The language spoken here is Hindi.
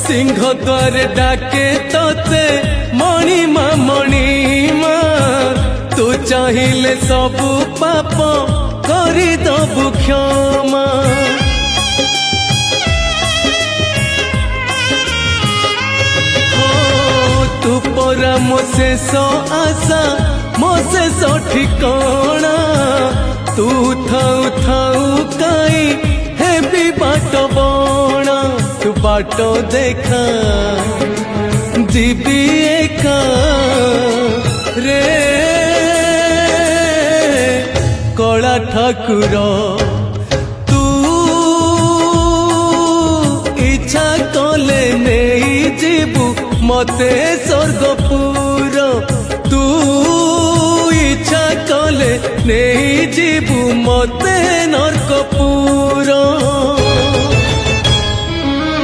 सिंह द्वार डाके तोते मणिमा मणिमा तू चाहिए सबु पाप करी दबु क्षमा तू परा मो शेष आशा मो शेष ठिकाना तू थाऊ थाऊ काई हे भी बाट बणा तू बाट देखा जीवी एका रे कला ठाकुर तू इच्छा कले नहीं जीवु मते स्वर्गपुर तू इच्छा कले नहीं जीवु मते नरकपुर।